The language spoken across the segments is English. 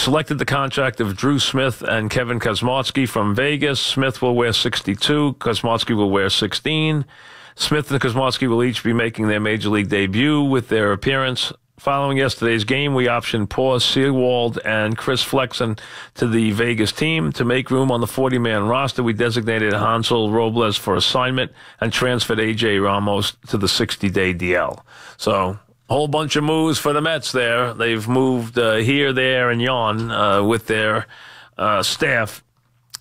selected the contract of Drew Smith and Kevin Kosmowski from Vegas. Smith will wear 62. Kosmowski will wear 16. Smith and Kosmowski will each be making their Major League debut with their appearance. Following yesterday's game, we optioned Paul Sewald and Chris Flexen to the Vegas team. To make room on the 40-man roster, we designated Hansel Robles for assignment and transferred A.J. Ramos to the 60-day DL. So, a whole bunch of moves for the Mets there. They've moved here, there, and yon with their staff.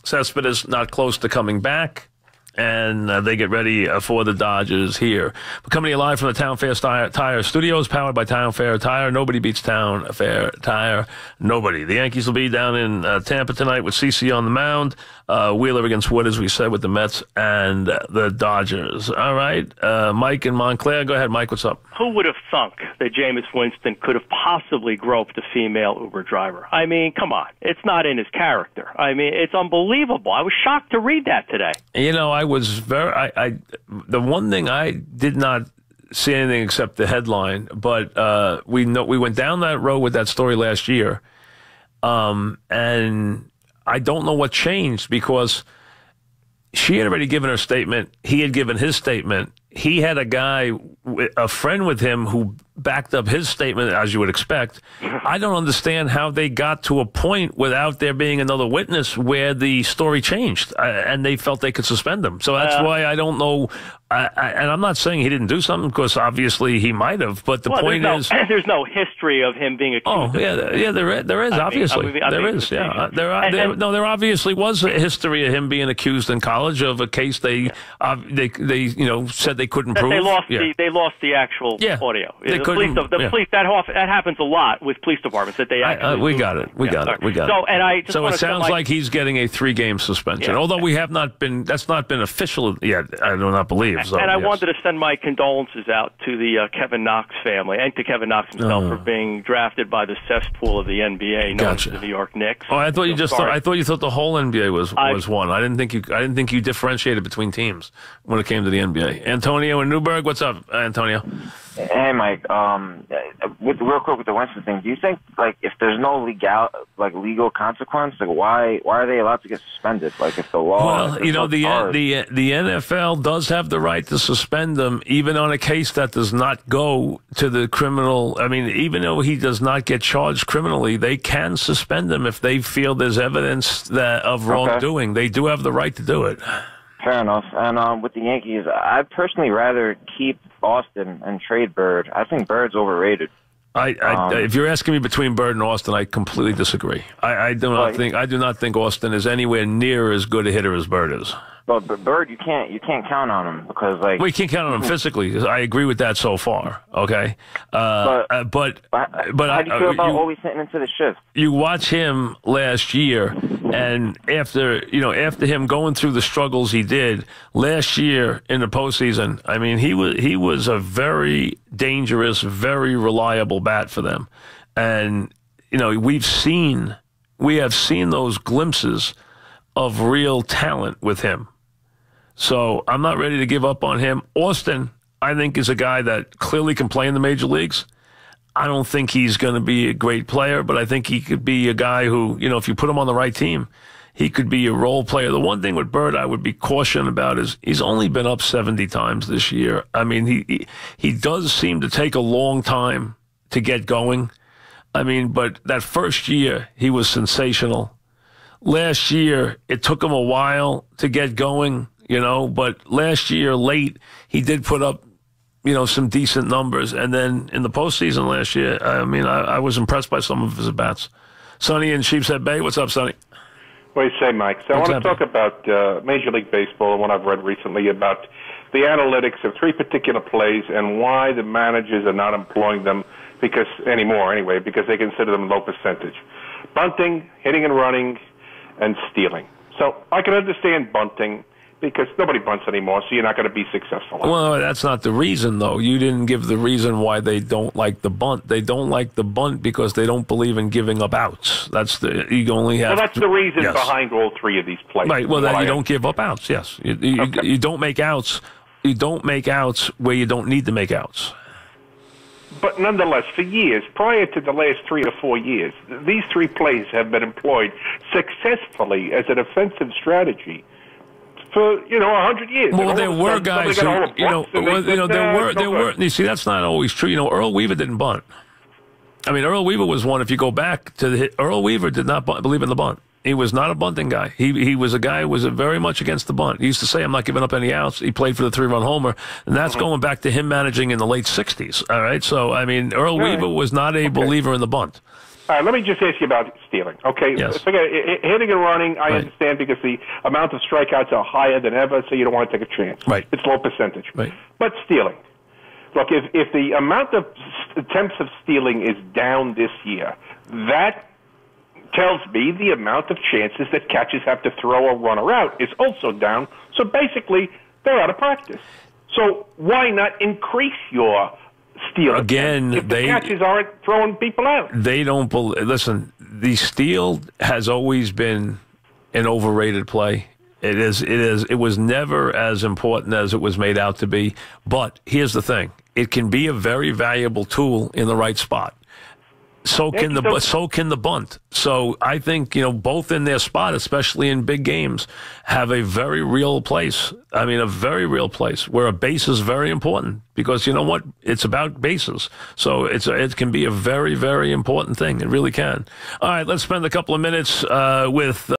Cespedes not close to coming back. And they get ready for the Dodgers here. We're coming to you live from the Town Fair Tire Studios, powered by Town Fair Tire. Nobody beats Town Fair Tire. Nobody. The Yankees will be down in Tampa tonight with CeCe on the mound. Wheeler against Wood, as we said, with the Mets and the Dodgers. All right. Mike in Montclair. Go ahead, Mike. What's up? Who would have thunk that Jameis Winston could have possibly groped a female Uber driver? I mean, come on. It's not in his character. I mean, it's unbelievable. I was shocked to read that today. You know, the one thing I did not see anything except the headline, but we went down that road with that story last year, and I don't know what changed because she had already given her statement. He had given his statement. He had a friend with him who backed up his statement, as you would expect. I don't understand how they got to a point without there being another witness where the story changed and they felt they could suspend him. So that's why I don't know. And I'm not saying he didn't do something, because obviously he might have. But the point is, there's no history of him being accused. Oh, yeah, there is obviously. There is. There obviously was a history of him being accused in college of a case they said they couldn't prove. They lost the actual audio. The police that happens a lot with police departments that they actually. We got it. So it sounds like he's getting a 3-game suspension. Yeah. Although that's not been official yet. I do not believe. So, and I wanted to send my condolences out to the Kevin Knox family and to Kevin Knox himself for being drafted by the cesspool of the NBA, known as the New York Knicks. Oh, I thought you thought the whole NBA was one. I didn't think you differentiated between teams when it came to the NBA. Antonio in Newburgh, what's up, Antonio? Hey, Mike. Real quick with the Winston thing, do you think if there's no legal consequence, why are they allowed to get suspended? If the law. Well, the NFL does have the right to suspend them, even on a case that does not go to the criminal. I mean, even though he does not get charged criminally, they can suspend him if they feel there's evidence of wrongdoing. They do have the right to do it. Fair enough. And with the Yankees, I'd personally rather keep Austin and trade Bird. I think Bird's overrated. If you're asking me between Bird and Austin, I completely disagree. I do not think Austin is anywhere near as good a hitter as Bird is. But Bird, you can't count on him because we can't count on him physically. I agree with that so far. Okay, but how do you feel about always hitting into the shift? You watch him last year, and after him going through the struggles he did last year in the postseason, I mean he was a very dangerous, very reliable bat for them, and we have seen those glimpses of real talent with him. So I'm not ready to give up on him. Austin, I think, is a guy that clearly can play in the major leagues. I don't think he's going to be a great player, but I think he could be a guy who, if you put him on the right team, he could be a role player. The one thing with Bird I would be cautioned about is he's only been up 70 times this year. I mean, he does seem to take a long time to get going. I mean, but that first year, he was sensational. Last year, it took him a while to get going, but last year, late, he did put up, some decent numbers. And then in the postseason last year, I mean, I was impressed by some of his bats. Sonny in Sheepshead Bay, what's up, Sonny? What do you say, Mike? So I want to talk about Major League Baseball and what I've read recently about the analytics of 3 particular plays and why the managers are not employing them anymore, because they consider them low percentage. Bunting, hitting and running, and stealing. So I can understand bunting because nobody bunts anymore, so you're not going to be successful. Well, that's not the reason, though. You didn't give the reason why they don't like the bunt. They don't like the bunt because they don't believe in giving up outs. That's the reason behind all 3 of these plays. Right. Well, then you don't give up outs. Yes, you don't make outs. You don't make outs where you don't need to make outs. But nonetheless, for years, prior to the last 3 or 4 years, these 3 plays have been employed successfully as an offensive strategy for 100 years. Well, there were guys who, there were. You see, that's not always true. Earl Weaver didn't bunt. I mean, Earl Weaver was one. If you go back to Earl Weaver, did not believe in the bunt. He was not a bunting guy. He was a guy who was very much against the bunt. He used to say, "I'm not giving up any outs." He played for the 3-run homer, and that's going back to him managing in the late '60s. All right, so I mean, Earl Weaver was not a believer in the bunt. All right, let me just ask you about stealing. Okay, yes. Hitting and running, I understand because the amount of strikeouts are higher than ever, so you don't want to take a chance. Right, it's low percentage. Right, but stealing. Look, if the amount of attempts of stealing is down this year, that tells me the amount of chances that catchers have to throw a runner out is also down. So basically, they're out of practice. So why not increase your steal again? If the catchers aren't throwing people out, they don't listen. The steal has always been an overrated play. It was never as important as it was made out to be. But here's the thing: it can be a very valuable tool in the right spot. So can the bunt. So I think, both in their spot, especially in big games, have a very real place. I mean, a very real place where a base is very important because you know what? It's about bases. So it can be a very, very important thing. It really can. All right, let's spend a couple of minutes with